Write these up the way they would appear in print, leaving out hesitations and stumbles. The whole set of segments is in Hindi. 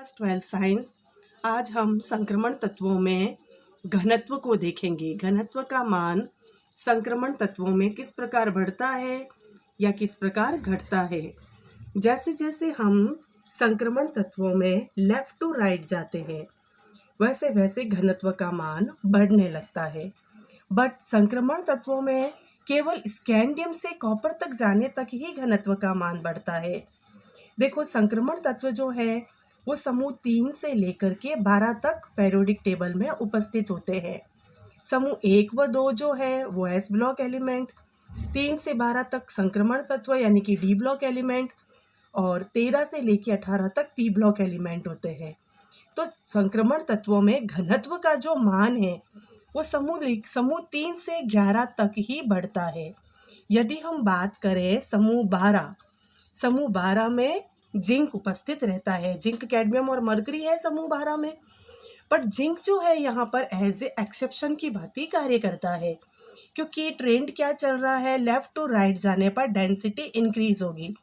Class 12 science. आज हम संक्रमण तत्वों में घनत्व को देखेंगे। घनत्व का मान संक्रमण तत्वों में किस प्रकार बढ़ता है या किस प्रकार घटता है। जैसे जैसे हम संक्रमण तत्वों में लेफ्ट टू राइट जाते हैं वैसे वैसे घनत्व का मान बढ़ने लगता है। बट संक्रमण तत्वों में केवल स्कैंडियम से कॉपर तक जाने तक ही घनत्व का मान बढ़ता है। देखो, संक्रमण तत्व जो है वो समूह 3 से लेकर के 12 तक पेरियोडिक टेबल में उपस्थित होते हैं। समूह 1 व 2 जो है वो एस ब्लॉक एलिमेंट, 3 से 12 तक संक्रमण तत्व यानी कि डी ब्लॉक एलिमेंट और 13 से लेकर 18 तक पी ब्लॉक एलिमेंट होते हैं। तो संक्रमण तत्वों में घनत्व का जो मान है वो समूह 3 से 11 तक ही बढ़ता है। यदि हम बात करें समूह 12 में जिंक उपस्थित रहता है। जिंक, कैडमियम और मरकरी है समूह 12 में। बट जिंक जो है यहाँ पर एज ए एक्सेप्शन की भांति कार्य करता है, क्योंकि ट्रेंड क्या चल रहा है, लेफ्ट टू राइट जाने पर डेंसिटी इंक्रीज होगी।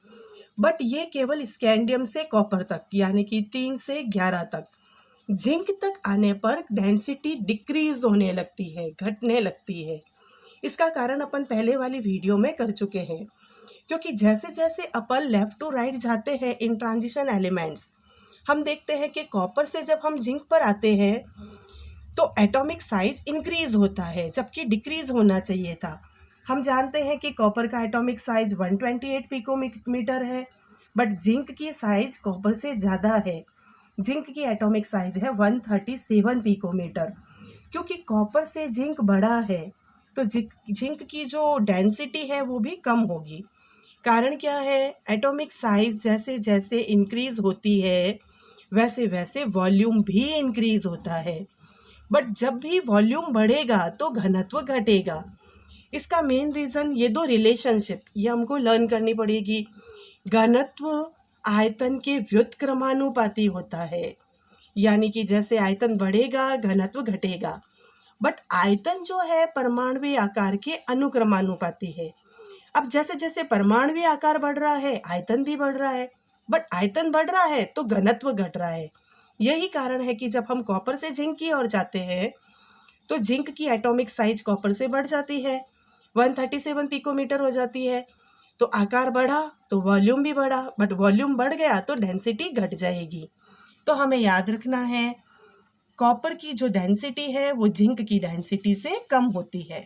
बट ये केवल स्कैंडियम से कॉपर तक यानी कि 3 से 11 तक। जिंक तक आने पर डेंसिटी डिक्रीज होने लगती है, घटने लगती है। इसका कारण अपन पहले वाली वीडियो में कर चुके हैं, क्योंकि जैसे जैसे अपन लेफ्ट टू राइट जाते हैं इन ट्रांजिशन एलिमेंट्स, हम देखते हैं कि कॉपर से जब हम जिंक पर आते हैं तो एटॉमिक साइज इंक्रीज होता है, जबकि डिक्रीज होना चाहिए था। हम जानते हैं कि कॉपर का एटॉमिक साइज 128 पिकोमीटर है, बट जिंक की साइज कॉपर से ज़्यादा है। जिंक की एटॉमिक साइज है 137 पिकोमीटर। क्योंकि कॉपर से जिंक बड़ा है तो जिंक की जो डेंसिटी है वो भी कम होगी। कारण क्या है, एटॉमिक साइज जैसे जैसे इंक्रीज होती है वैसे वैसे वॉल्यूम भी इंक्रीज होता है। बट जब भी वॉल्यूम बढ़ेगा तो घनत्व घटेगा। इसका मेन रीज़न ये दो रिलेशनशिप ये हमको लर्न करनी पड़ेगी। घनत्व आयतन के व्युत्क्रमानुपाती होता है, यानी कि जैसे आयतन बढ़ेगा घनत्व घटेगा। बट आयतन जो है परमाणु आकार के अनुक्रमानुपाती है। अब जैसे जैसे परमाणु आकार बढ़ रहा है आयतन भी बढ़ रहा है, बट आयतन बढ़ रहा है तो घनत्व घट रहा है। यही कारण है कि जब हम कॉपर से जिंक की ओर जाते हैं तो जिंक की एटॉमिक साइज कॉपर से बढ़ जाती है, 137 पिकोमीटर हो जाती है। तो आकार बढ़ा तो वॉल्यूम भी बढ़ा, बट वॉल्यूम बढ़ गया तो डेंसिटी घट जाएगी। तो हमें याद रखना है कॉपर की जो डेंसिटी है वो जिंक की डेंसिटी से कम होती है।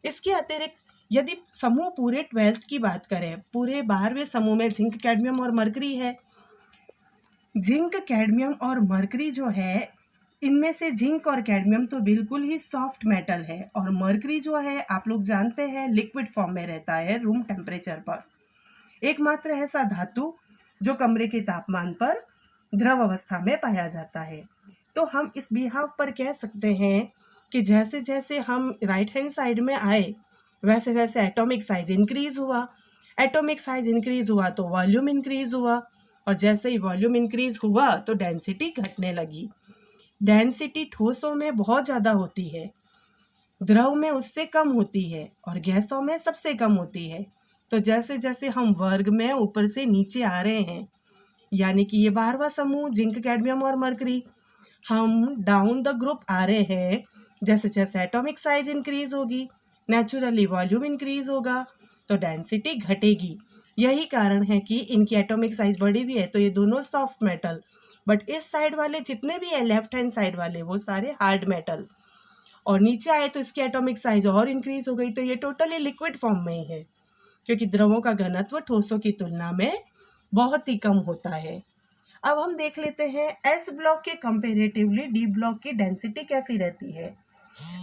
इसके अतिरिक्त यदि समूह पूरे 12th की बात करें, पूरे 12वें समूह में जिंक, कैडमियम और मरकरी है। जिंक, कैडमियम और मरकरी जो है इनमें से जिंक और कैडमियम तो बिल्कुल ही सॉफ्ट मेटल है, और मरकरी जो है आप लोग जानते हैं लिक्विड फॉर्म में रहता है रूम टेम्परेचर पर। एकमात्र ऐसा धातु जो कमरे के तापमान पर द्रव अवस्था में पाया जाता है। तो हम इस बिहाव पर कह सकते हैं कि जैसे जैसे हम राइट हैंड साइड में आए वैसे वैसे एटॉमिक साइज इंक्रीज हुआ। एटॉमिक साइज इंक्रीज हुआ तो वॉल्यूम इंक्रीज हुआ, और जैसे ही वॉल्यूम इंक्रीज हुआ तो डेंसिटी घटने लगी। डेंसिटी ठोसों में बहुत ज़्यादा होती है, द्रव में उससे कम होती है, और गैसों में सबसे कम होती है। तो जैसे जैसे हम वर्ग में ऊपर से नीचे आ रहे हैं, यानी कि ये 12वां समूह जिंक, कैडमियम और मरकरी, हम डाउन द ग्रुप आ रहे हैं। जैसे जैसे एटॉमिक साइज इंक्रीज होगी नेचुरली वॉल्यूम इंक्रीज होगा तो डेंसिटी घटेगी। यही कारण है कि इनकी एटॉमिक साइज बढ़ी हुई है। तो ये दोनों सॉफ्ट मेटल, बट इस साइड वाले जितने भी है लेफ्ट हैंड साइड वाले वो सारे हार्ड मेटल। और नीचे आए तो इसकी एटॉमिक साइज और इंक्रीज हो गई, तो ये टोटली लिक्विड फॉर्म में ही है, क्योंकि द्रवों का घनत्व ठोसों की तुलना में बहुत ही कम होता है। अब हम देख लेते हैं एस ब्लॉक के कंपेरेटिवली डी ब्लॉक की डेंसिटी कैसी रहती है।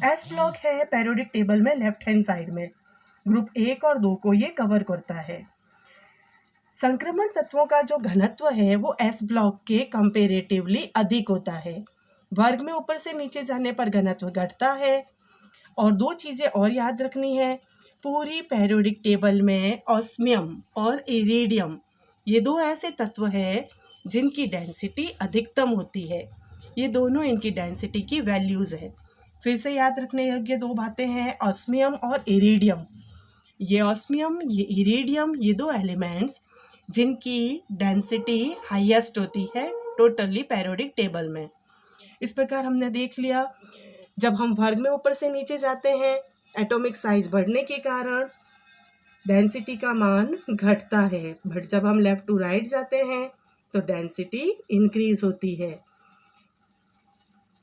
एस ब्लॉक है पेरियोडिक टेबल में लेफ्ट हैंड साइड में, ग्रुप 1 और 2 को ये कवर करता है। संक्रमण तत्वों का जो घनत्व है वो एस ब्लॉक के कंपेरेटिवली अधिक होता है। वर्ग में ऊपर से नीचे जाने पर घनत्व घटता है। और दो चीज़ें और याद रखनी है, पूरी पेरियोडिक टेबल में ऑस्मियम और इरिडियम ये दो ऐसे तत्व हैं जिनकी डेंसिटी अधिकतम होती है। ये दोनों इनकी डेंसिटी की वैल्यूज़ है। फिर से याद रखने योग्य दो बातें हैं, ऑस्मियम और इरिडियम। ये ऑस्मियम, ये इरिडियम, ये दो एलिमेंट्स जिनकी डेंसिटी हाईएस्ट होती है टोटली पेरियोडिक टेबल में। इस प्रकार हमने देख लिया, जब हम वर्ग में ऊपर से नीचे जाते हैं एटॉमिक साइज बढ़ने के कारण डेंसिटी का मान घटता है, बट जब हम लेफ़्ट टू राइट जाते हैं तो डेंसिटी इंक्रीज होती है।